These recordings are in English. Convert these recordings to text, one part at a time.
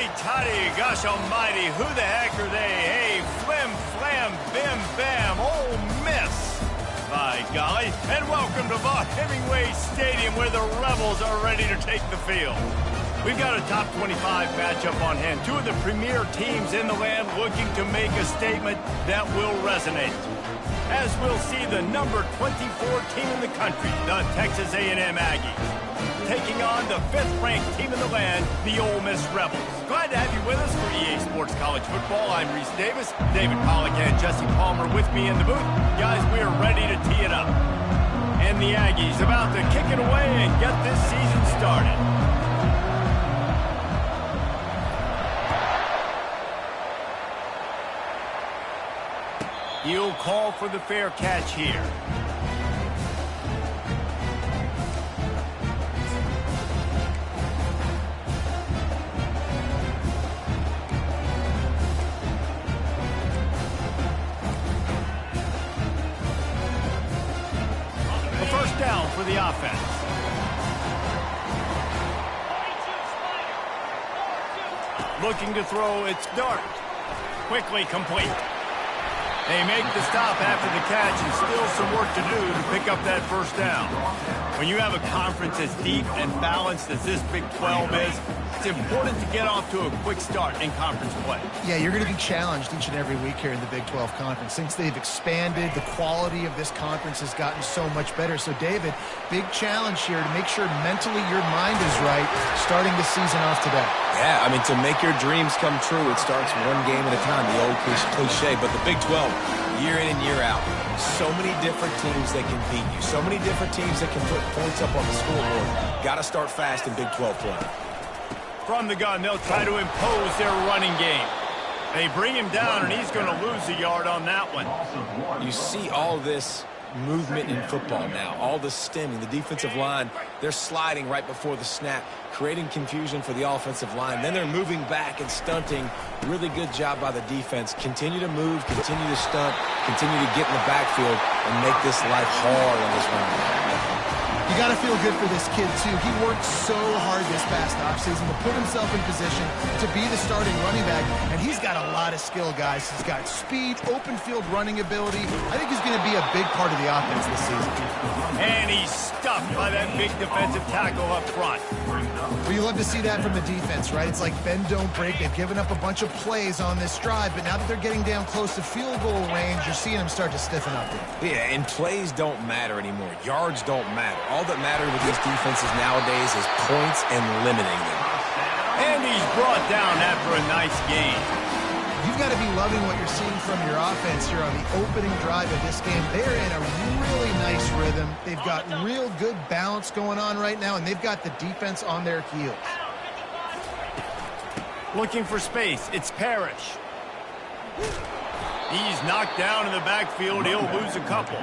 Howdy toddy, gosh almighty, who the heck are they? Hey, flim, flam, bim, bam, Ole Miss. By golly, and welcome to Vaught Hemingway Stadium where the Rebels are ready to take the field. We've got a top 25 matchup on hand. Two of the premier teams in the land looking to make a statement that will resonate. As we'll see the number 24 team in the country, the Texas A&M Aggies, taking on the 5th-ranked team in the land, the Ole Miss Rebels. Glad to have you with us for EA Sports College Football. I'm Reese Davis, David Pollack and Jesse Palmer with me in the booth. Guys, we are ready to tee it up. And the Aggies about to kick it away and get this season started. He'll call for the fair catch here. A first down for the offense. Looking to throw, it's Dart. Quickly complete. They make the stop after the catch and still some work to do to pick up that first down. When you have a conference as deep and balanced as this Big 12 is, it's important to get off to a quick start in conference play. Yeah, you're going to be challenged each and every week here in the Big 12 Conference. Since they've expanded, the quality of this conference has gotten so much better. So, David, big challenge here to make sure mentally your mind is right starting the season off today. Yeah, I mean, to make your dreams come true, it starts one game at a time, the old cliche. But the Big 12, year in and year out, so many different teams that can beat you, so many different teams that can put points up on the scoreboard. Got to start fast in Big 12 play. From the gun, they'll try to impose their running game. They bring him down, and he's going to lose a yard on that one. You see all this movement in football now, all the stemming, the defensive line, they're sliding right before the snap, creating confusion for the offensive line. Then they're moving back and stunting. Really good job by the defense. Continue to move, continue to stunt, continue to get in the backfield and make this life hard on this run. You got to feel good for this kid, too. He worked so hard this past offseason to put himself in position to be the starting running back, and he's got a lot of skill, guys. He's got speed, open field running ability. I think he's going to be a big part of the offense this season. And he's stuffed by that big defensive tackle up front. Well, you love to see that from the defense, right? It's like bend, don't break. They've given up a bunch of plays on this drive, but now that they're getting down close to field goal range, you're seeing them start to stiffen up there. Yeah, and plays don't matter anymore. Yards don't matter. All that matters with these defenses nowadays is points and limiting them. And he's brought down after a nice game. You've got to be loving what you're seeing from your offense here on the opening drive of this game. They're in a really nice rhythm. They've got real good balance going on right now, and they've got the defense on their heels. Looking for space. It's Parrish. He's knocked down in the backfield. He'll lose a couple.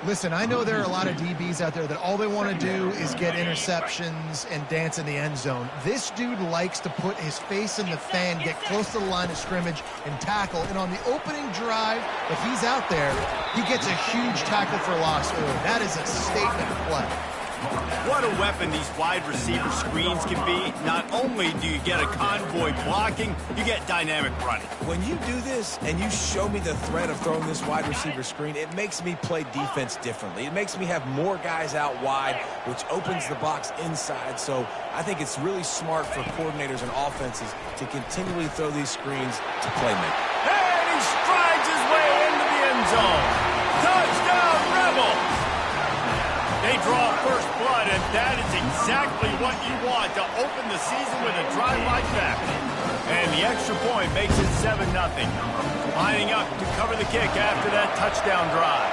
Listen, I know there are a lot of DBs out there that all they want to do is get interceptions and dance in the end zone. This dude likes to put his face in the fan, get close to the line of scrimmage, and tackle. And on the opening drive, if he's out there, he gets a huge tackle for loss. That is a statement play. What a weapon these wide receiver screens can be. Not only do you get a convoy blocking, you get dynamic running. When you do this and you show me the threat of throwing this wide receiver screen, it makes me play defense differently. It makes me have more guys out wide, which opens the box inside. So I think it's really smart for coordinators and offenses to continually throw these screens to playmakers. And he strides his way into the end zone. Touchdown, Rebels! They draw first blood, and that is exactly what you want to open the season with a drive like that. And the extra point makes it 7-0. Lining up to cover the kick after that touchdown drive.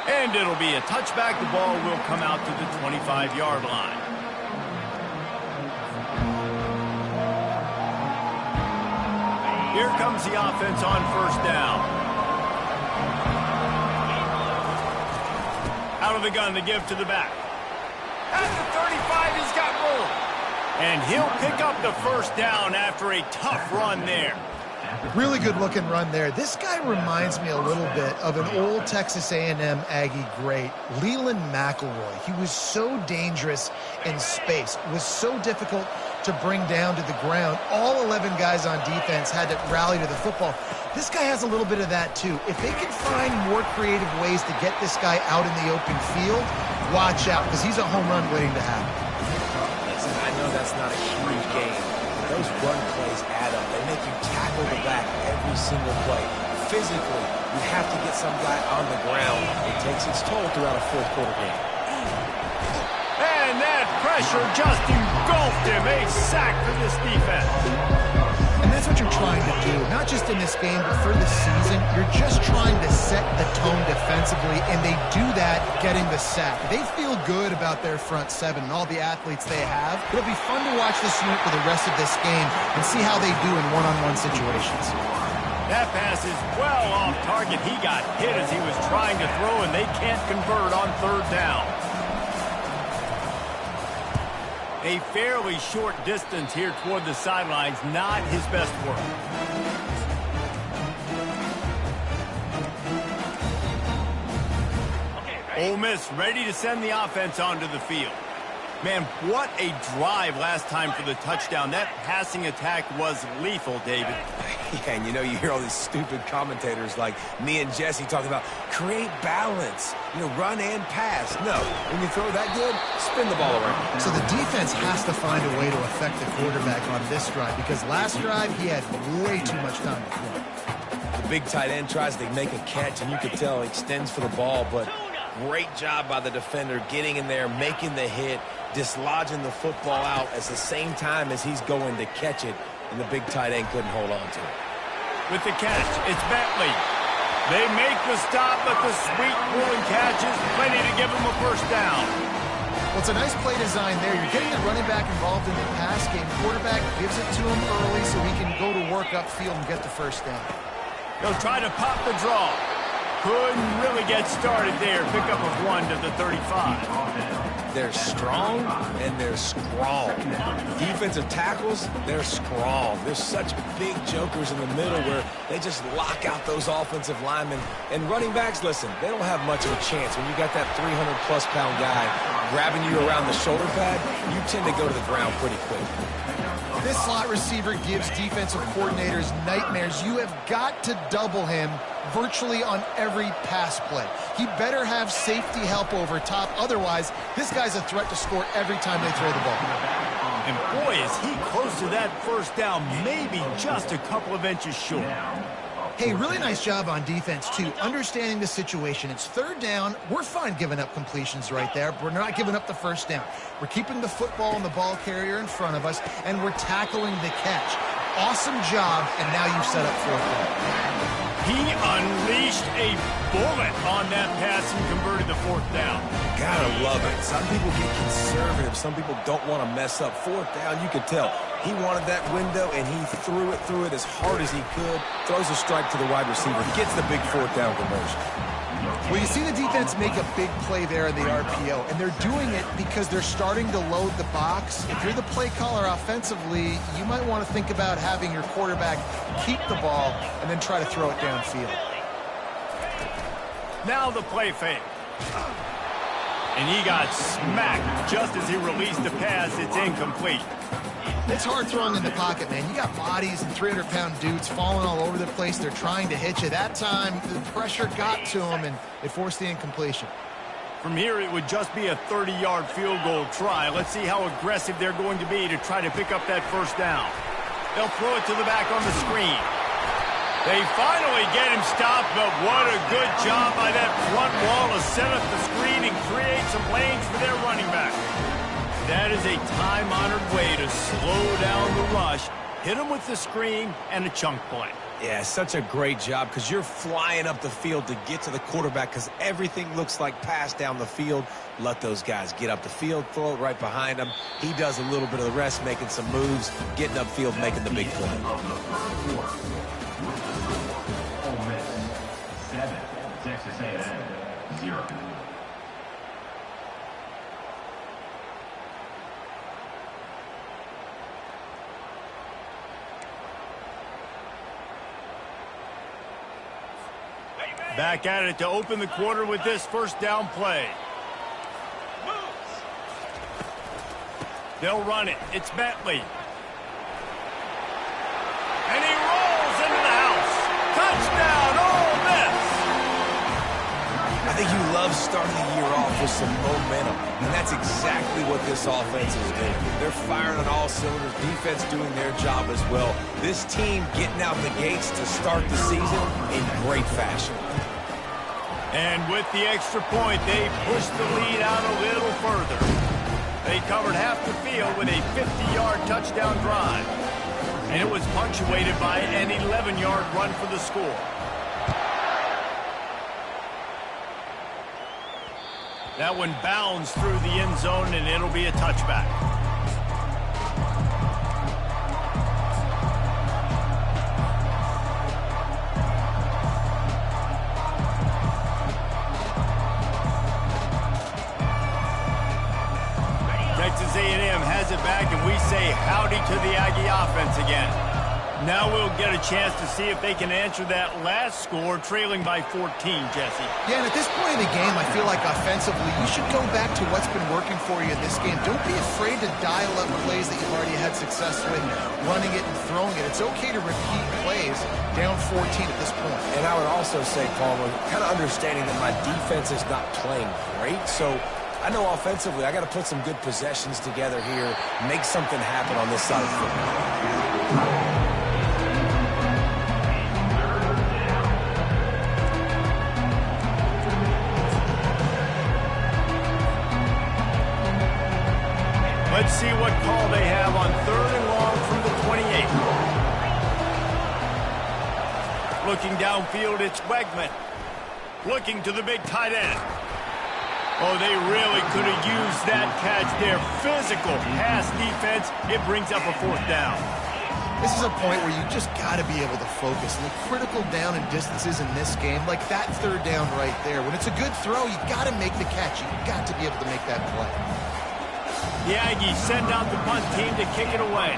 And it'll be a touchback. The ball will come out to the 25-yard line. Here comes the offense on first down. Out of the gun to give to the back. At the 35, he's got room. And he'll pick up the first down after a tough run there. Really good looking run there. This guy reminds me a little bit of an old Texas A&M Aggie great, Leland McElroy. He was so dangerous in space. It was so difficult to bring down to the ground. All 11 guys on defense had to rally to the football. This guy has a little bit of that too. If they can find more creative ways to get this guy out in the open field, watch out, because he's a home run waiting to happen. Listen, I know that's not a huge game. Those run plays add up. They make you tackle the back every single play. Physically, you have to get some guy on the ground. It takes its toll throughout a fourth quarter game. And that pressure just engulfed him. A sack for this defense. And that's what you're trying to do, not just in this game, but for the season. You're just trying to set the tone defensively, and they do that getting the sack. They feel good about their front seven and all the athletes they have. It'll be fun to watch this unit for the rest of this game and see how they do in one-on-one situations. That pass is well off target. He got hit as he was trying to throw, and they can't convert on third down. A fairly short distance here toward the sidelines, not his best work. Ole Miss ready to send the offense onto the field. Man, what a drive last time for the touchdown. That passing attack was lethal, David. Yeah, and you know, you hear all these stupid commentators like me and Jesse talking about create balance, run and pass. No, when you throw that good, spin the ball around. So the defense has to find a way to affect the quarterback on this drive, because last drive he had way too much time to throw. The big tight end tries to make a catch, and you can tell he extends for the ball, but great job by the defender getting in there, making the hit, dislodging the football out at the same time as he's going to catch it, and the big tight end couldn't hold on to it. With the catch, it's Bentley. They make the stop, but the sweet pulling catch is plenty to give them a first down. Well, it's a nice play design there. You're getting the running back involved in the pass game. Quarterback gives it to him early so he can go to work upfield and get the first down. They'll try to pop the draw. Couldn't really get started there. Pickup of 1 to the 35. They're strong and they're strong. Defensive tackles, they're strong. There's such big jokers in the middle where they just lock out those offensive linemen. And running backs, listen, they don't have much of a chance. When you got that 300-plus pound guy grabbing you around the shoulder pad, you tend to go to the ground pretty quick. This slot receiver gives defensive coordinators nightmares. You have got to double him virtually on every pass play. He better have safety help over top. Otherwise, this guy's a threat to score every time they throw the ball. And boy, is he close to that first down, maybe just a couple of inches short. Hey, really nice job on defense, too, understanding the situation. It's third down. We're fine giving up completions right there. We're not giving up the first down. We're keeping the football and the ball carrier in front of us, and we're tackling the catch. Awesome job, and now you've set up fourth down. He unleashed a bullet on that pass and converted the fourth down. Gotta love it. Some people get conservative. Some people don't want to mess up. Fourth down, you could tell. He wanted that window, and he threw it as hard as he could. Throws a strike to the wide receiver. Gets the big fourth down conversion. Well, you see the defense make a big play there in the RPO, and they're doing it because they're starting to load the box. If you're the play caller offensively, you might want to think about having your quarterback keep the ball and then try to throw it downfield. Now the play fake. And he got smacked just as he released the pass. It's incomplete. It's hard throwing in the pocket, man. You got bodies and 300-pound dudes falling all over the place. They're trying to hit you. That time, the pressure got to him, and it forced the incompletion. From here, it would just be a 30-yard field goal try. Let's see how aggressive they're going to be to try to pick up that first down. They'll throw it to the back on the screen. They finally get him stopped, but what a good job by that front wall to set up the screen and create some lanes for their running back. That is a time-honored way to slow down the rush, hit him with the screen, and a chunk play. Yeah, such a great job because you're flying up the field to get to the quarterback because everything looks like pass down the field. Let those guys get up the field, throw it right behind him. He does a little bit of the rest, making some moves, getting upfield, making the big play. Ole Miss 7, Texas A&M 0. Back at it to open the quarter with this first down play. They'll run it. It's Bentley. And he rolls into the house. Touchdown, Ole Miss. I think you love starting the year off with some momentum, and that's exactly what this offense is doing. They're firing on all cylinders, defense doing their job as well. This team getting out the gates to start the season in great fashion. And with the extra point, they pushed the lead out a little further. They covered half the field with a 50-yard touchdown drive. And it was punctuated by an 11-yard run for the score. That one bounds through the end zone, and it'll be a touchback. Texas A&M has it back, and we say howdy to the Aggie offense again. Now we'll get a chance to see if they can answer that last score, trailing by 14, Jesse. Yeah, and at this point in the game, I feel like offensively, you should go back to what's been working for you in this game. Don't be afraid to dial up plays that you've already had success with, running it and throwing it. It's okay to repeat plays down 14 at this point. And I would also say, Palmer, kind of understanding that my defense is not playing great, so I know offensively I got to put some good possessions together here, make something happen on this side of the football. Let's see what call they have on 3rd and long from the 28. Looking downfield, it's Wegman. Looking to the big tight end. Oh, they really could have used that catch there. Physical pass defense. It brings up a 4th down. This is a point where you just got to be able to focus. And the critical down and distances in this game, like that 3rd down right there. When it's a good throw, you got to make the catch. You got to be able to make that play. The Aggies send out the punt team to kick it away.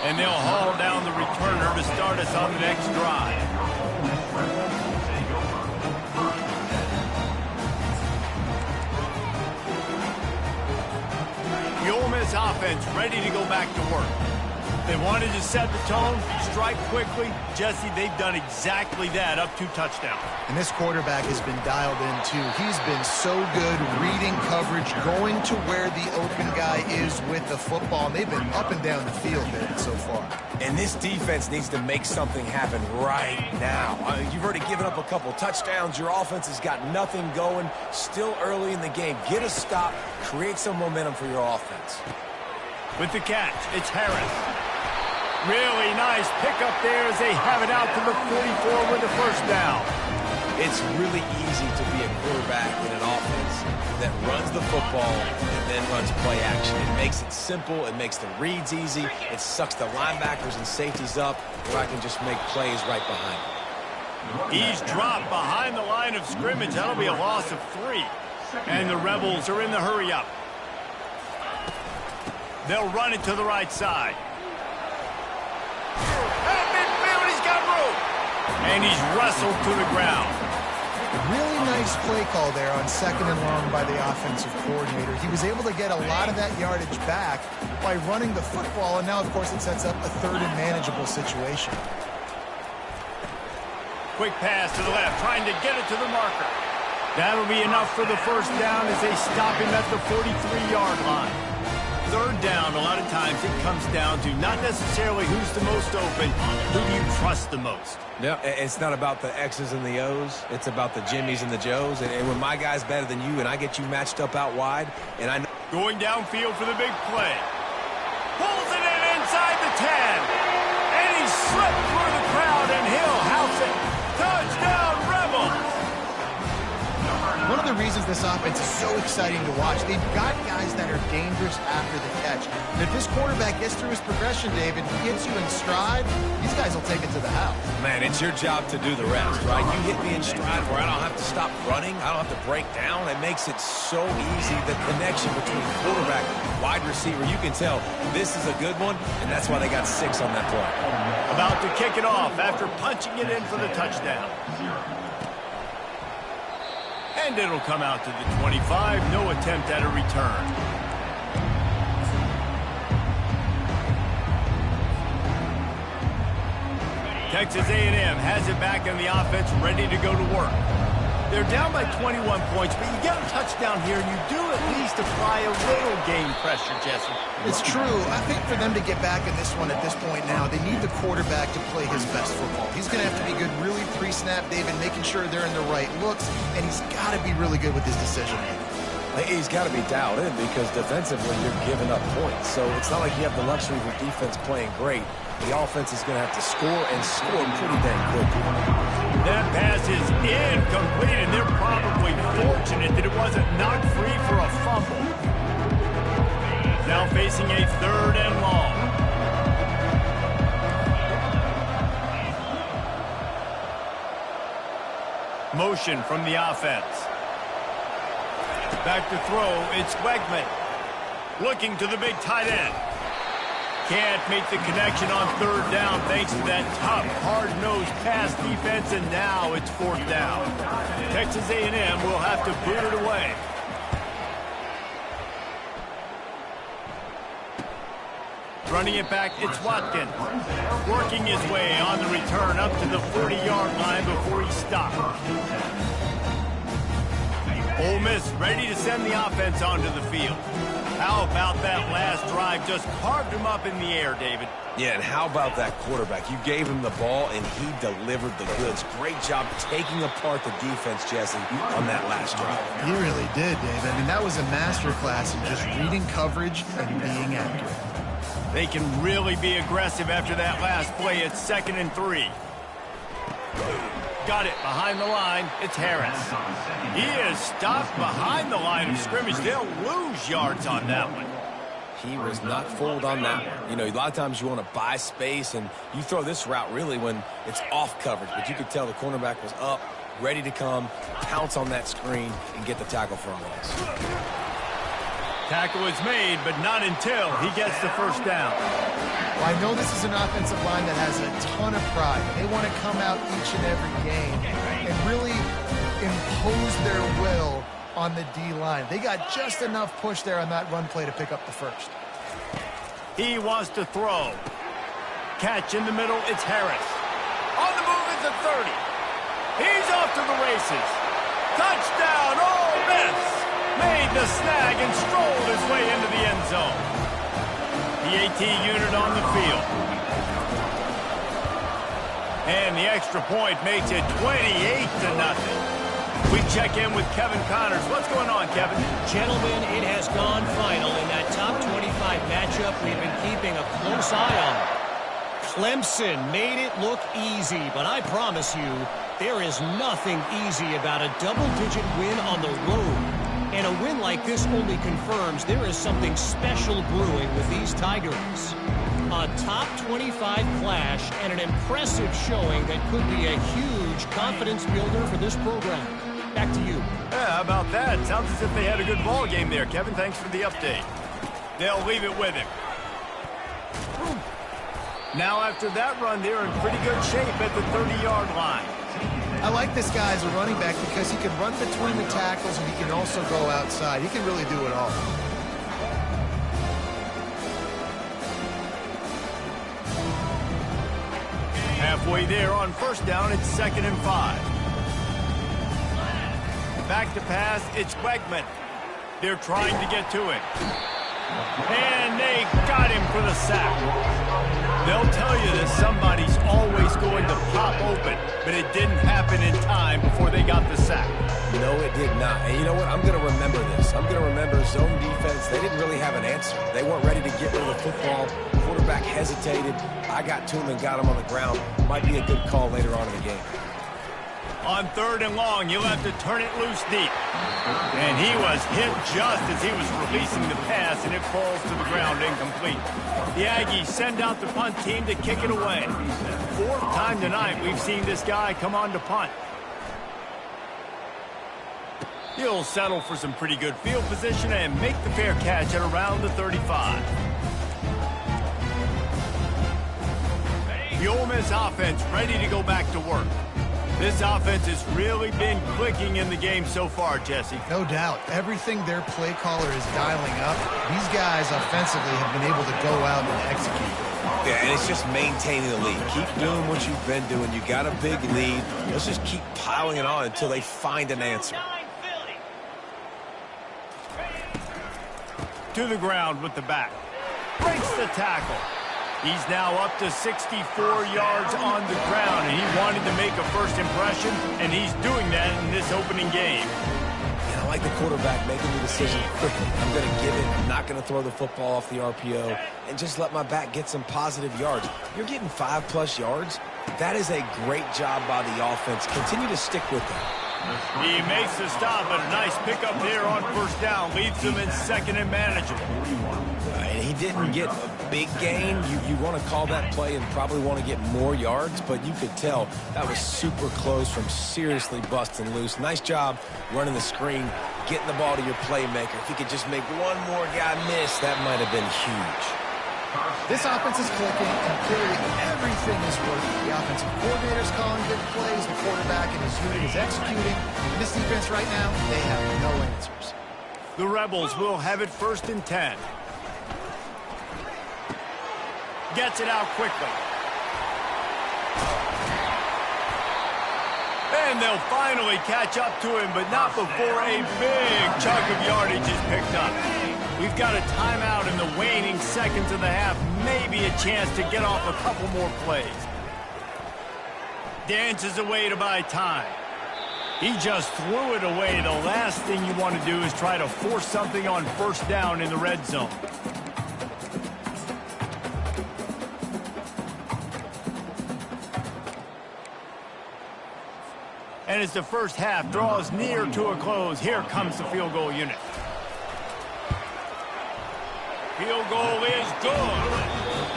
And they'll haul down the returner to start us on the next drive. The Ole Miss offense ready to go back to work. They wanted to set the tone, strike quickly. Jesse, they've done exactly that, up 2 touchdowns. And this quarterback has been dialed in, too. He's been so good reading coverage, going to where the open guy is with the football. And they've been up and down the field so far. And this defense needs to make something happen right now. You've already given up a couple touchdowns. Your offense has got nothing going. Still early in the game. Get a stop. Create some momentum for your offense. With the catch, it's Harris. Really nice pickup there as they have it out to the 44 with the 1st down. It's really easy to be a quarterback in an offense that runs the football and then runs play action. It makes it simple. It makes the reads easy. It sucks the linebackers and safeties up where I can just make plays right behind them. He's dropped behind the line of scrimmage. That'll be a loss of 3. And the Rebels are in the hurry up. They'll run it to the right side. At midfield, he's got room. And he's wrestled to the ground. Really nice play call there on 2nd and long by the offensive coordinator. He was able to get a lot of that yardage back by running the football, and now, of course, it sets up a 3rd and manageable situation. Quick pass to the left, trying to get it to the marker. That'll be enough for the 1st down as they stop him at the 43-yard line. 3rd down, a lot of times it comes down to not necessarily who's the most open, who do you trust the most. Yeah, it's not about the X's and the O's. It's about the Jimmys and the Joes. And when my guy's better than you and I get you matched up out wide, and I know... Going downfield for the big play. Pulls it in inside the 10. And he slipped through the crowd, and he'll house it. Touchdown, Rebels! One of the reasons this offense is so exciting to watch, they've got guys that are dangerous after the catch. And if this quarterback gets through his progression, David, he gets you in stride, these guys will take it to the house. Man, it's your job to do the rest, right? You hit me in stride where I don't have to stop running. I don't have to break down. It makes it so easy. The connection between quarterback, wide receiver, you can tell this is a good one, and that's why they got 6 on that play. About to kick it off after punching it in for the touchdown. And it'll come out to the 25. No attempt at a return. Texas A&M has it back in the offense, ready to go to work. They're down by 21 points, but you get a touchdown here, and you do at least apply a little game pressure, Jesse. It's true. I think for them to get back in this one at this point now, they need the quarterback to play his best football. He's going to have to be good really pre-snap, David, making sure they're in the right looks, and he's got to be really good with his decision-making. He's got to be dialed in because defensively you're giving up points. So it's not like you have the luxury of your defense playing great. The offense is going to have to score and score pretty dang quickly. That pass is incomplete, and they're probably fortunate that it wasn't knocked free for a fumble. Now facing a 3rd and long. Motion from the offense. Back to throw, it's Wegman. Looking to the big tight end. Can't make the connection on 3rd down thanks to that tough, hard-nosed pass defense, and now it's 4th down. Texas A&M will have to boot it away. Running it back, it's Watkins. Working his way on the return up to the 40-yard line before he stopped. Ole Miss ready to send the offense onto the field. How about that last drive? Just carved him up in the air, David. Yeah, and how about that quarterback? You gave him the ball, and he delivered the goods. Great job taking apart the defense, Jesse, on that last drive. He really did, David. I mean, that was a masterclass in just reading coverage and being accurate. They can really be aggressive after that last play. It's 2nd and 3. Got it behind the line. It's Harris. He is stopped behind the line of scrimmage. They'll lose yards on that one. He was not fooled on that one. You know, a lot of times you want to buy space, and you throw this route really when it's off coverage. But you could tell the cornerback was up, ready to come, pounce on that screen, and get the tackle for a loss. Tackle is made, but not until he gets the 1st down. Well, I know this is an offensive line that has a ton of pride. They want to come out each and every game and really impose their will on the D-line. They got just enough push there on that run play to pick up the 1st. He wants to throw. Catch in the middle, it's Harris. On the move at the 30. He's off to the races. Touchdown, Ole Miss! Made the snag and strolled his way into the end zone. The AT unit on the field. And the extra point makes it 28-0. We check in with Kevin Connors. What's going on, Kevin? Gentlemen, it has gone final in that top 25 matchup we've been keeping a close eye on. Clemson made it look easy, but I promise you, there is nothing easy about a double-digit win on the road. And a win like this only confirms there is something special brewing with these Tigers. A top 25 clash and an impressive showing that could be a huge confidence builder for this program. Back to you. Yeah, how about that? Sounds as if they had a good ball game there, Kevin. Thanks for the update. They'll leave it with him. Now after that run, they're in pretty good shape at the 30-yard line. I like this guy as a running back because he can run between the tackles and he can also go outside. He can really do it all. Halfway there on 1st down, it's 2nd and 5. Back to pass, it's Wegman. They're trying to get to it. And they got him for the sack. They'll tell you that somebody's always going to pop open, but it didn't happen in time before they got the sack. No, it did not. And you know what? I'm going to remember this. I'm going to remember zone defense. They didn't really have an answer. They weren't ready to get rid of the football. Quarterback hesitated. I got to him and got him on the ground. Might be a good call later on in the game. On 3rd and long, you'll have to turn it loose deep. And he was hit just as he was releasing the pass, and it falls to the ground incomplete. The Aggies send out the punt team to kick it away. 4th time tonight we've seen this guy come on to punt. He'll settle for some pretty good field position and make the fair catch at around the 35. The Ole Miss offense ready to go back to work. This offense has really been clicking in the game so far, Jesse. No doubt. Everything their play caller is dialing up, these guys offensively have been able to go out and execute. Yeah, and it's just maintaining the lead. Keep doing what you've been doing. You got a big lead. Let's just keep piling it on until they find an answer. To the ground with the back. Breaks the tackle. He's now up to 64 yards on the ground, and he wanted to make a first impression, and he's doing that in this opening game. And I like the quarterback making the decision quickly. I'm going to give it. I'm not going to throw the football off the RPO and just let my back get some positive yards. You're getting 5+ yards. That is a great job by the offense. Continue to stick with that. He makes the stop, but a nice pickup there on 1st down. Leaves him in 2nd and manageable. And he didn't get a big gain. You want to call that play and probably want to get more yards, but you could tell that was super close from seriously busting loose. Nice job running the screen, getting the ball to your playmaker. If he could just make one more guy miss, that might have been huge. This offense is clicking, and clearly everything is working. The offensive coordinator's calling good plays, the quarterback and his unit is executing. And this defense right now, they have no answers. The Rebels will have it 1st and 10. Gets it out quickly. And they'll finally catch up to him, but not before a big chunk of yardage is picked up. We've got a timeout in the waning seconds of the half. Maybe a chance to get off a couple more plays. Dances away to buy time. He just threw it away. The last thing you want to do is try to force something on 1st down in the red zone. And as the first half draws near to a close, here comes the field goal unit. Field goal is good.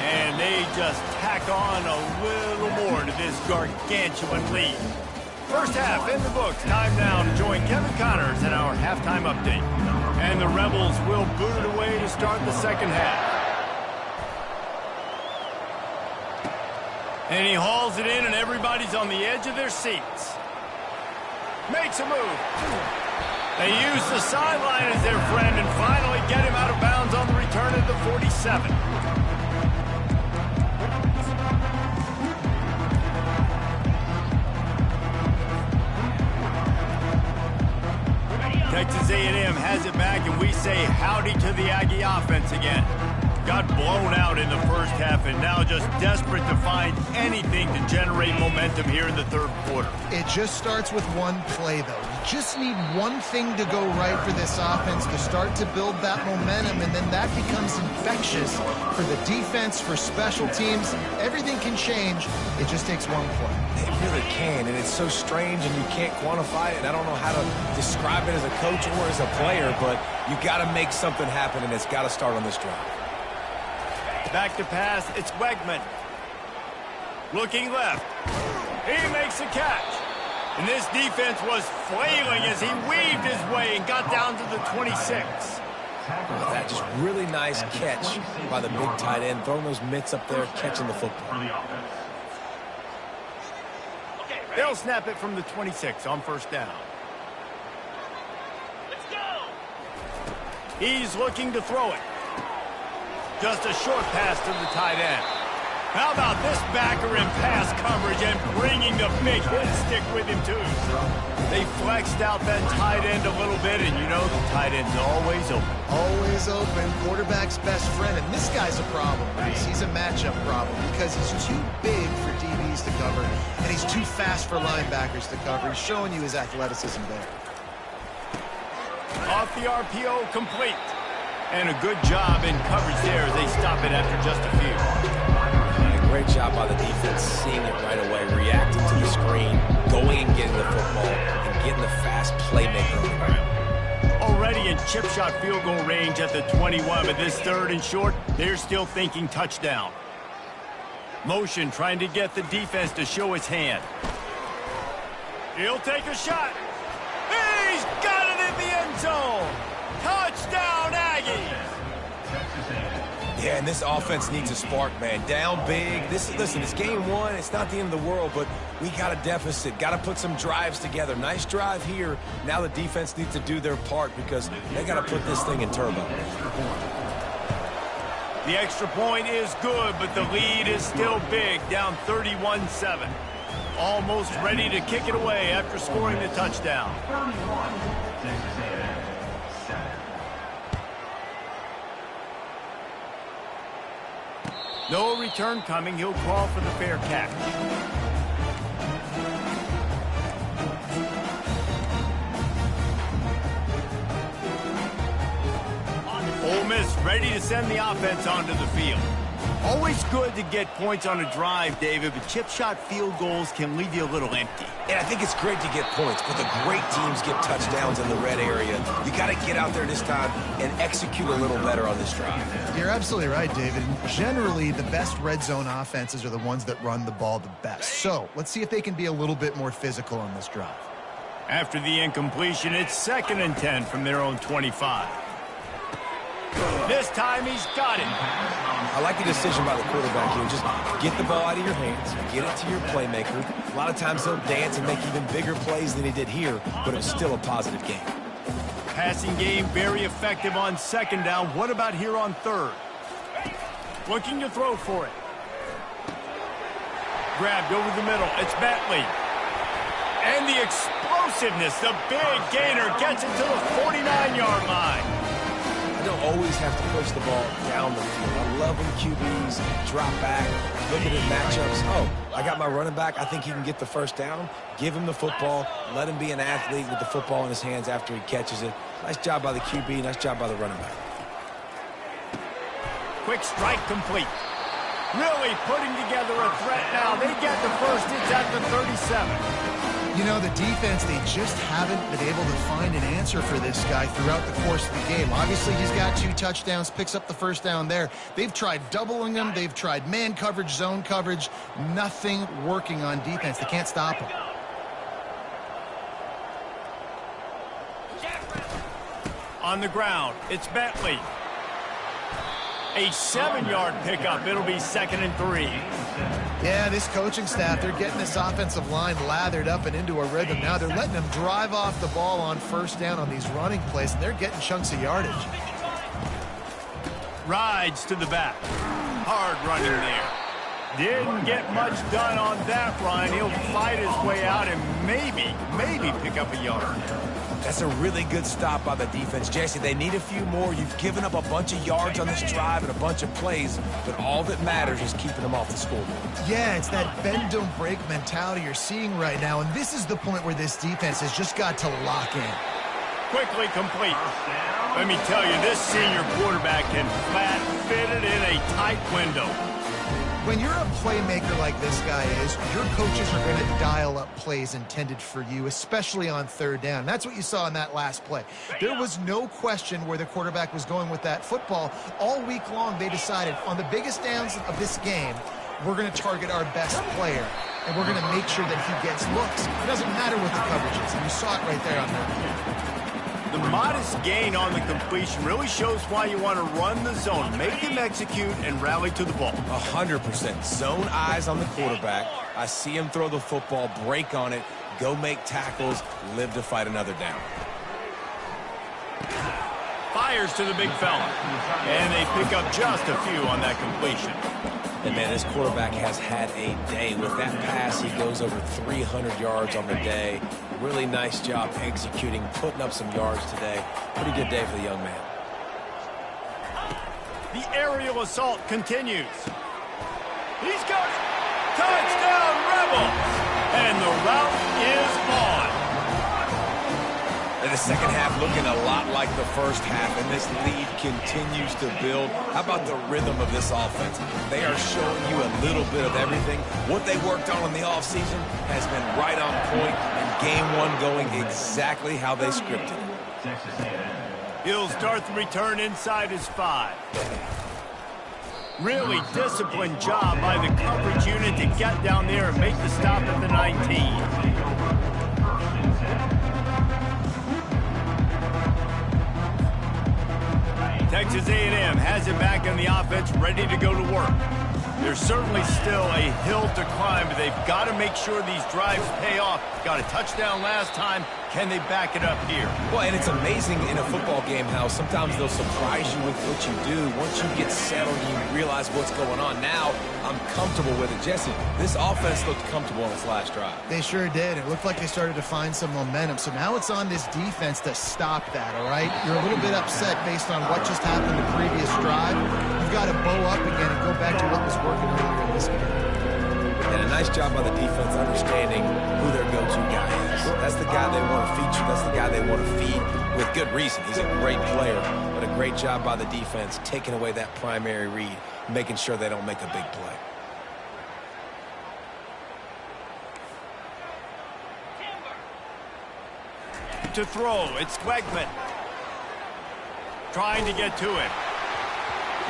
And they just tack on a little more to this gargantuan lead. First half in the books. Time now to join Kevin Connors in our halftime update. And the Rebels will boot it away to start the 2nd half. And he hauls it in, and everybody's on the edge of their seats. Makes a move. They use the sideline as their friend and finally get him out of bounds on the return at the 47. Texas A&M has it back, and we say howdy to the Aggie offense again. Got blown out in the first half and now just desperate to find anything to generate momentum here in the 3rd quarter. It just starts with one play, though. You just need one thing to go right for this offense to start to build that momentum, and then that becomes infectious for the defense, for special teams. Everything can change. It just takes one play. It really can, and it's so strange, and you can't quantify it. And I don't know how to describe it as a coach or as a player, but you got to make something happen, and it's got to start on this drive. Back to pass, it's Wegman. Looking left. He makes a catch. And this defense was flailing as he weaved his way and got down to the 26. Oh, that just really nice catch by the big tight end, throwing those mitts up there, catching the football. They'll snap it from the 26 on 1st down. Let's go. He's looking to throw it. Just a short pass to the tight end. How about this backer in pass coverage and bringing the big hit stick with him, too? They flexed out that tight end a little bit, and you know the tight end's always open. Always open. Quarterback's best friend. And this guy's a problem, Reese. He's a matchup problem because he's too big for DBs to cover, and he's too fast for linebackers to cover. He's showing you his athleticism there. Off the RPO, complete. And a good job in coverage there as they stop it after just a few. Great job by the defense, seeing it right away, reacting to the screen, going and getting the football, and getting the fast playmaker on the ground. Already in chip shot field goal range at the 21, but this 3rd and short, they're still thinking touchdown. Motion trying to get the defense to show his hand. He'll take a shot. He's got it in the end zone. Touchdown, Aggies. Yeah, and this offense needs a spark, man. Down big. Listen, it's game 1. It's not the end of the world, but we got a deficit. Got to put some drives together. Nice drive here. Now the defense needs to do their part because they got to put this thing in turbo. The extra point is good, but the lead is still big, down 31-7. Almost ready to kick it away after scoring the touchdown. No return coming. He'll crawl for the fair catch. Ole Miss ready to send the offense onto the field. Always good to get points on a drive, David, but chip shot field goals can leave you a little empty. And I think it's great to get points, but the great teams get touchdowns in the red area. You got to get out there this time and execute a little better on this drive. You're absolutely right, David. Generally, the best red zone offenses are the ones that run the ball the best. So let's see if they can be a little bit more physical on this drive. After the incompletion, it's 2nd and 10 from their own 25. This time he's got it. I like the decision by the quarterback here. Just get the ball out of your hands, get it to your playmaker. A lot of times he'll dance and make even bigger plays than he did here, but it was still a positive game. Passing game very effective on 2nd down. What about here on 3rd? Looking to throw for it. Grabbed over the middle. It's Bentley. And the explosiveness, the big gainer gets it to the 49-yard line. I don't always have to push the ball down the field. I love when QBs drop back, looking at matchups. Oh, I got my running back. I think he can get the 1st down. Give him the football. Let him be an athlete with the football in his hands after he catches it. Nice job by the QB. Nice job by the running back. Quick strike complete. Really putting together a threat now. They get the 1st. It's at the 37. You know, the defense, they just haven't been able to find an answer for this guy throughout the course of the game. Obviously, he's got 2 touchdowns, picks up the 1st down there. They've tried doubling him. They've tried man coverage, zone coverage. Nothing working on defense. They can't stop him. On the ground, it's Bentley. A 7-yard pickup. It'll be 2nd and 3. Yeah, this coaching staff, they're getting this offensive line lathered up and into a rhythm. Now they're letting them drive off the ball on 1st down on these running plays, and they're getting chunks of yardage. Rides to the back. Hard running there. Didn't get much done on that run. He'll fight his way out and maybe pick up a yard. That's a really good stop by the defense. Jesse, they need a few more. You've given up a bunch of yards on this drive and a bunch of plays, but all that matters is keeping them off the scoreboard. Yeah, it's that bend, don't break mentality you're seeing right now, and this is the point where this defense has just got to lock in. Quickly complete. Let me tell you, this senior quarterback can flat fit it in a tight window. When you're a playmaker like this guy is, your coaches are going to dial up plays intended for you, especially on 3rd down. That's what you saw in that last play. There was no question where the quarterback was going with that football. All week long, they decided on the biggest downs of this game, we're going to target our best player, and we're going to make sure that he gets looks. It doesn't matter what the coverage is, and you saw it right there on that. The modest gain on the completion really shows why you want to run the zone, make him execute, and rally to the ball. 100%. Zone eyes on the quarterback. I see him throw the football, break on it, go make tackles, live to fight another down. Fires to the big fella. And they pick up just a few on that completion. And, man, this quarterback has had a day. With that pass, he goes over 300 yards on the day. Really nice job executing, putting up some yards today. Pretty good day for the young man. The aerial assault continues. He's got it. Touchdown, Rebels. And the route is on. And the second half looking a lot like the first half, and this lead continues to build. How about the rhythm of this offense? They are showing you a little bit of everything. What they worked on in the offseason has been right on point, and game one going exactly how they scripted it. He'll start the return inside his 5. Really disciplined job by the coverage unit to get down there and make the stop at the 19. Texas A&M has it back on the offense, ready to go to work. There's certainly still a hill to climb, but they've got to make sure these drives pay off. Got a touchdown last time. Can they back it up here? Well, and it's amazing in a football game how sometimes they'll surprise you with what you do. Once you get settled, you realize what's going on. Now, I'm comfortable with it. Jesse, this offense looked comfortable on its last drive. They sure did. It looked like they started to find some momentum. So now it's on this defense to stop that, all right? You're a little bit upset based on what just happened the previous drive. You've got to bow up again and go back to what was working earlier in this game. And a nice job by the defense understanding who their go-to guy is. That's the guy they want to feature. That's the guy they want to feed with good reason. He's a great player, but a great job by the defense taking away that primary read, making sure they don't make a big play. To throw, it's Wegman. Trying to get to him.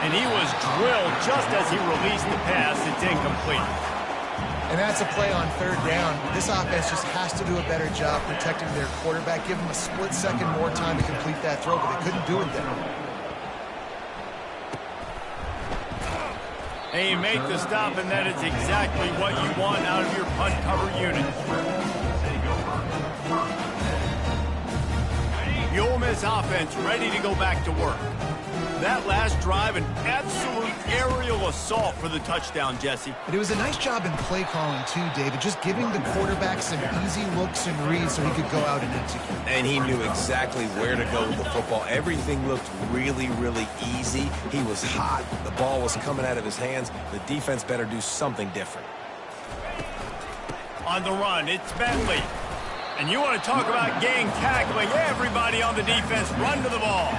And he was drilled just as he released the pass. It's incomplete. And that's a play on third down. This offense just has to do a better job protecting their quarterback. Give him a split second more time to complete that throw, but they couldn't do it then. And you make the stop, and that is exactly what you want out of your punt cover unit. The Ole Miss offense ready to go back to work. That last drive, an absolute aerial assault for the touchdown, Jesse. But it was a nice job in play calling, too, David, just giving the quarterback some easy looks and reads so he could go out and execute. And he knew exactly where to go with the football. Everything looked really, really easy. He was hot. The ball was coming out of his hands. The defense better do something different. On the run, it's Bentley. And you want to talk about gang tackling. Everybody on the defense run to the ball.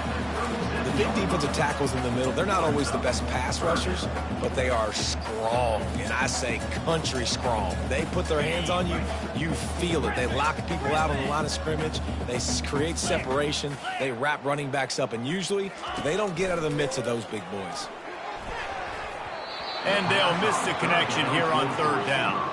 The big defensive tackles in the middle, they're not always the best pass rushers, but they are strong, and I say country strong. They put their hands on you, you feel it. They lock people out on the line of scrimmage. They create separation. They wrap running backs up, and usually they don't get out of the midst of those big boys. And they'll miss the connection here on third down.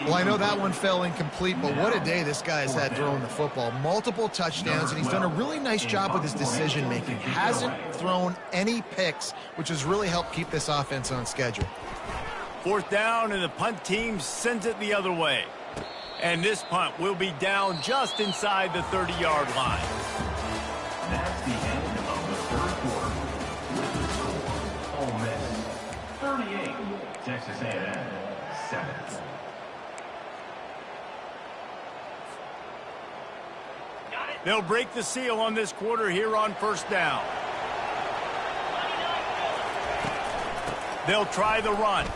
Well, I know that one fell incomplete, but what a day this guy has had throwing the football. Multiple touchdowns, and he's done a really nice job with his decision-making. Hasn't thrown any picks, which has really helped keep this offense on schedule. Fourth down, and the punt team sends it the other way. And this punt will be down just inside the 30-yard line. That's the end of the third quarter. With the score, Ole Miss 38, Texas A&M 7. They'll break the seal on this quarter here on first down. They'll try the run.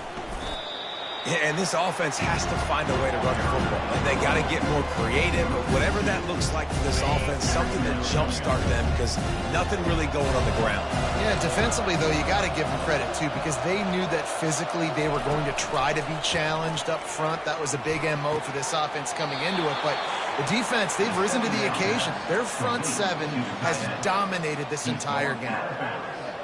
Yeah, and this offense has to find a way to run the football. And they got to get more creative, but whatever that looks like for this offense, something to jumpstart them because nothing really going on the ground. Yeah, defensively, though, you got to give them credit, too, because they knew that physically they were going to try to be challenged up front. That was a big MO for this offense coming into it, but the defense, they've risen to the occasion. Their front seven has dominated this entire game.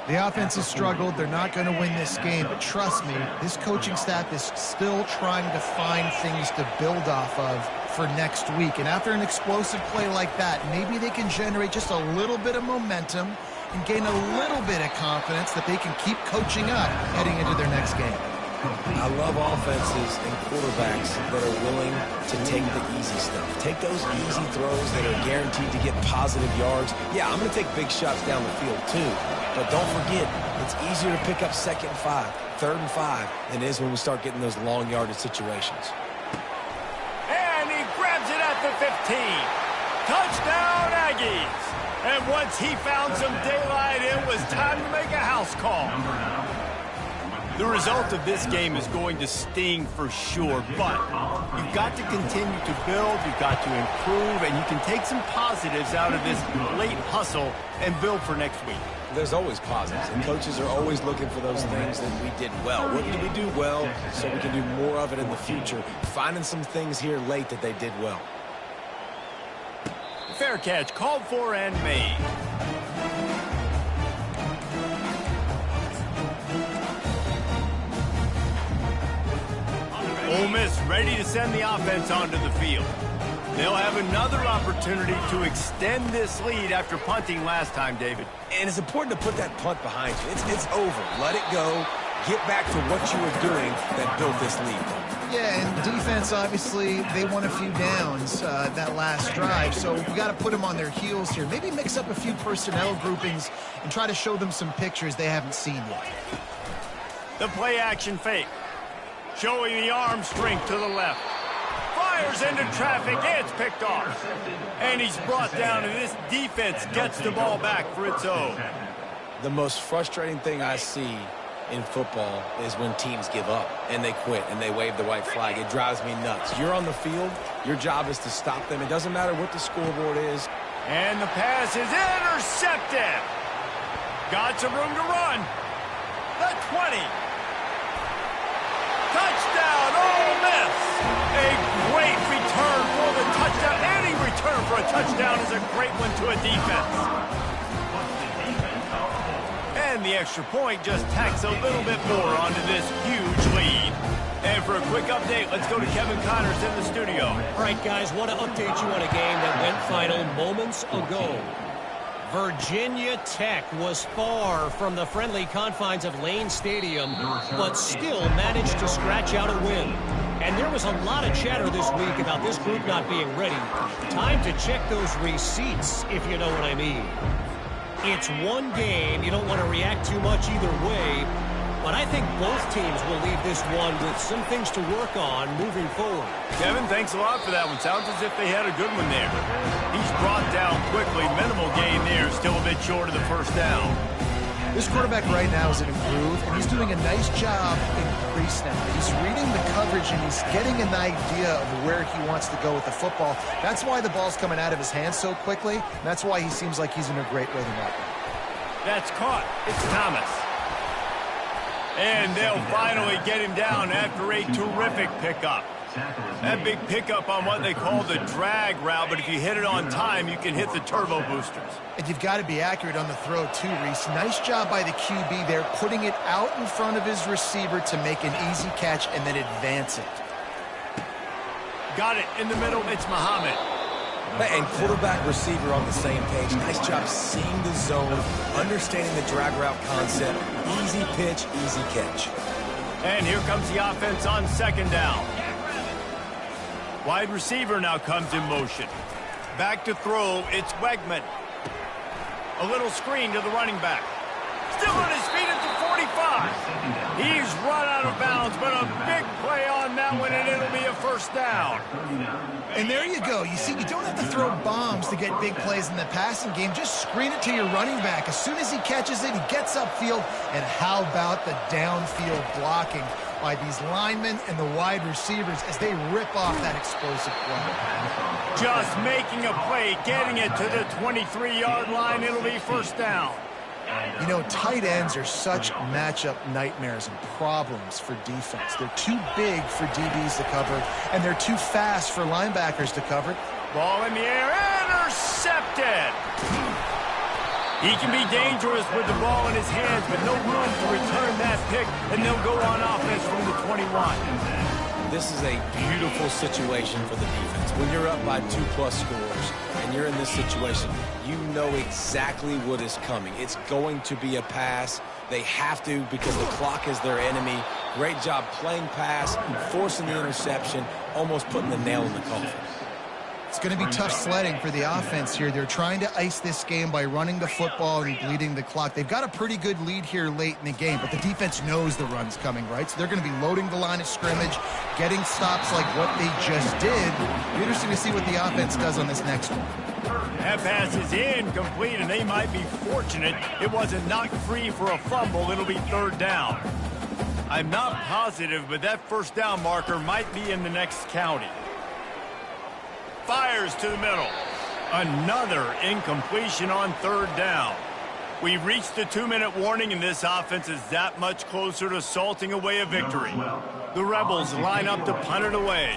The offense has struggled. They're not going to win this game, but trust me, this coaching staff is still trying to find things to build off of for next week. And after an explosive play like that, maybe they can generate just a little bit of momentum and gain a little bit of confidence that they can keep coaching up heading into their next game. I love offenses and quarterbacks that are willing to take the easy stuff. Take those easy throws that are guaranteed to get positive yards. Yeah, I'm going to take big shots down the field too. But don't forget, it's easier to pick up 2nd and 5, 3rd and 5 than it is when we start getting those long yardage situations. And he grabs it at the 15. Touchdown, Aggies. And once he found some daylight, it was time to make a house call. The result of this game is going to sting for sure, but you've got to continue to build, you've got to improve, and you can take some positives out of this late hustle and build for next week. There's always positives, and coaches are always looking for those things that we did well. What did we do well so we can do more of it in the future? Finding some things here late that they did well. Fair catch, called for and made. Ole Miss ready to send the offense onto the field. They'll have another opportunity to extend this lead after punting last time, David. And it's important to put that punt behind you. It's over. Let it go. Get back to what you were doing that built this lead. Yeah, and defense, obviously, they won a few downs that last drive, so we got to put them on their heels here. Maybe mix up a few personnel groupings and try to show them some pictures they haven't seen yet. The play-action fake. Showing the arm strength to the left. Fires into traffic, and it's picked off. And he's brought down, and this defense gets the ball back for its own. The most frustrating thing I see in football is when teams give up and they quit and they wave the white flag. It drives me nuts. You're on the field. Your job is to stop them. It doesn't matter what the scoreboard is. And the pass is intercepted. Got some room to run. The 20. Touchdown, Ole Miss! A great return for the touchdown. Any return for a touchdown is a great one to a defense. And the extra point just tacks a little bit more onto this huge lead. And for a quick update, let's go to Kevin Connors in the studio. All right, guys, want to update you on a game that went final moments ago. Virginia Tech was far from the friendly confines of Lane Stadium, but still managed to scratch out a win. And there was a lot of chatter this week about this group not being ready. Time to check those receipts, if you know what I mean. It's one game. You don't want to react too much either way. But I think both teams will leave this one with some things to work on moving forward. Kevin, thanks a lot for that one. Sounds as if they had a good one there. He's brought down quickly. Minimal gain there. Still a bit short of the first down. This quarterback right now is in a groove, and he's doing a nice job in pre-snap. He's reading the coverage, and he's getting an idea of where he wants to go with the football. That's why the ball's coming out of his hands so quickly. And that's why he seems like he's in a great rhythm right now. That's caught. It's Thomas. And they'll finally get him down after a terrific pickup. That big pickup on what they call the drag route, but if you hit it on time, you can hit the turbo boosters. And you've got to be accurate on the throw, too, Reese. Nice job by the QB there, putting it out in front of his receiver to make an easy catch and then advance it. Got it in the middle. It's Muhammad. And quarterback receiver on the same page. Nice job seeing the zone, understanding the drag route concept. Easy pitch, easy catch. And here comes the offense on second down. Wide receiver now comes in motion. Back to throw, it's Wegman. A little screen to the running back. Still on his feet at the 45. He's run out of bounds, but a big play on that one, and it'll be a first down. And there you go. You see, you don't have to throw bombs to get big plays in the passing game. Just screen it to your running back. As soon as he catches it, he gets upfield. And how about the downfield blocking by these linemen and the wide receivers as they rip off that explosive play. Just making a play, getting it to the 23-yard line. It'll be first down. You know, tight ends are such matchup nightmares and problems for defense. They're too big for DBs to cover, and they're too fast for linebackers to cover. Ball in the air, intercepted. He can be dangerous with the ball in his hands, but no room to return that pick, and they'll go on offense from the 21. This is a beautiful situation for the defense. When you're up by 2+ scores and you're in this situation, you know exactly what is coming. It's going to be a pass. They have to because the clock is their enemy. Great job playing pass, forcing the interception, almost putting the nail in the coffin. It's going to be tough sledding for the offense here. They're trying to ice this game by running the football and bleeding the clock. They've got a pretty good lead here late in the game, but the defense knows the run's coming, right? So they're going to be loading the line of scrimmage, getting stops like what they just did. Be interesting to see what the offense does on this next one. That pass is incomplete, and they might be fortunate it wasn't knocked free for a fumble. It'll be third down. I'm not positive, but that first down marker might be in the next county. Fires to the middle. Another incompletion on third down. We've reached the 2-minute warning, and this offense is that much closer to salting away a victory. The Rebels line up to punt it away.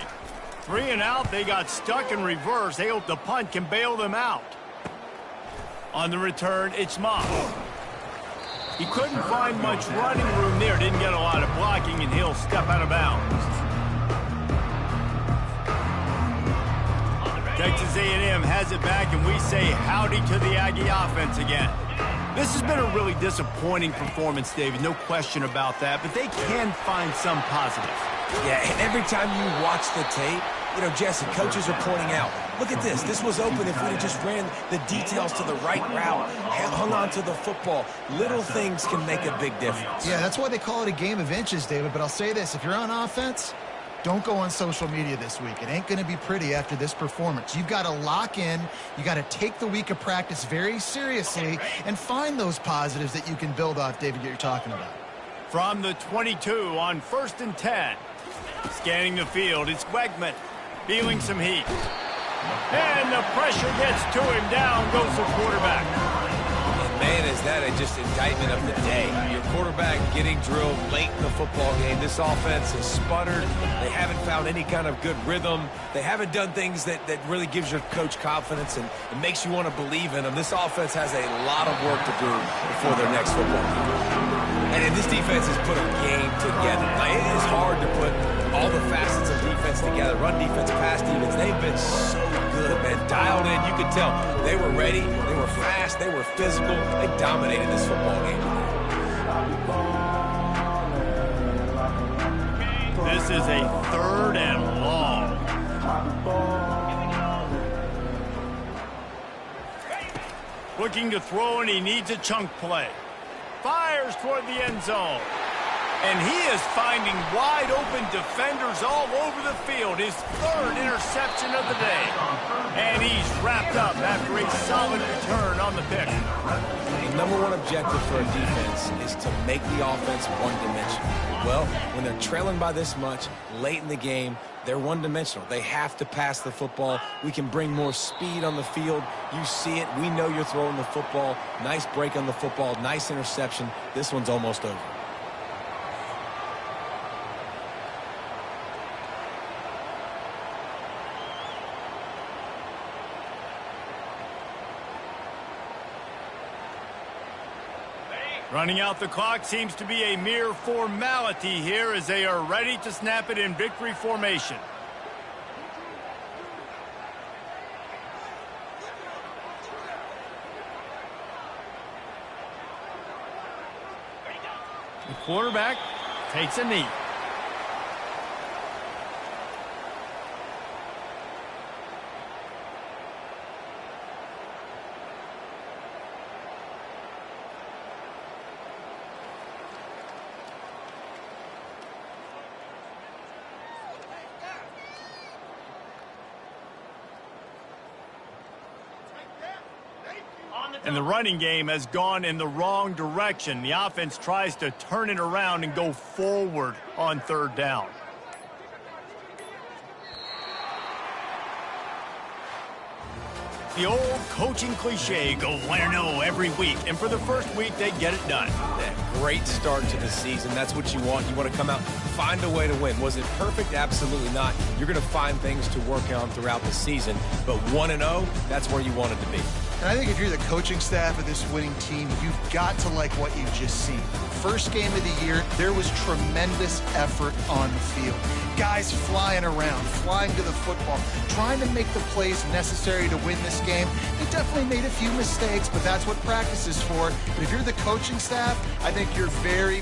3 and out, they got stuck in reverse. They hope the punt can bail them out. On the return, it's Moss. He couldn't find much running room there. Didn't get a lot of blocking, and he'll step out of bounds. Texas A&M has it back, and we say howdy to the Aggie offense again. This has been a really disappointing performance, David. No question about that, but they can find some positives. Yeah, and every time you watch the tape, you know, Jesse, coaches are pointing out, look at this. This was open if we had just ran the details to the right route, hung on to the football. Little things can make a big difference. Yeah, that's why they call it a game of inches, David. But I'll say this, if you're on offense, don't go on social media this week. It ain't going to be pretty after this performance. You've got to lock in. You got to take the week of practice very seriously and find those positives that you can build off, David, that you're talking about. From the 22 on 1st and 10. Scanning the field, it's Wegman. Feeling some heat. And the pressure gets to him. Down goes the quarterback. And man, is that just indictment of the day. Your quarterback getting drilled late in the football game. This offense has sputtered. They haven't found any kind of good rhythm. They haven't done things that really gives your coach confidence and it makes you want to believe in them. This offense has a lot of work to do before their next football game. And this defense has put a game together. Now, it is hard to put all the facets of defense together. Run defense, pass defense. They've been so good, man. Dialed in. You could tell they were ready. They were fast. They were physical. They dominated this football game. This is a 3rd and long. Looking to throw, and he needs a chunk play. Fires toward the end zone. And he is finding wide-open defenders all over the field. His 3rd interception of the day. And he's wrapped up after a solid return on the pick. The number one objective for a defense is to make the offense one-dimensional. Well, when they're trailing by this much, late in the game, they're one-dimensional. They have to pass the football. We can bring more speed on the field. You see it. We know you're throwing the football. Nice break on the football. Nice interception. This one's almost over. Running out the clock seems to be a mere formality here as they are ready to snap it in victory formation. The quarterback takes a knee. And the running game has gone in the wrong direction. The offense tries to turn it around and go forward on 3rd down. The old coaching cliche, go 1-0 every week. And for the first week, they get it done. Yeah, great start to the season. That's what you want. You want to come out, find a way to win. Was it perfect? Absolutely not. You're going to find things to work on throughout the season. But 1-0, that's where you want it to be. And I think if you're the coaching staff of this winning team, you've got to like what you've just seen. First game of the year, there was tremendous effort on the field. Guys flying around, flying to the football, trying to make the plays necessary to win this game. They definitely made a few mistakes, but that's what practice is for. But if you're the coaching staff, I think you're very,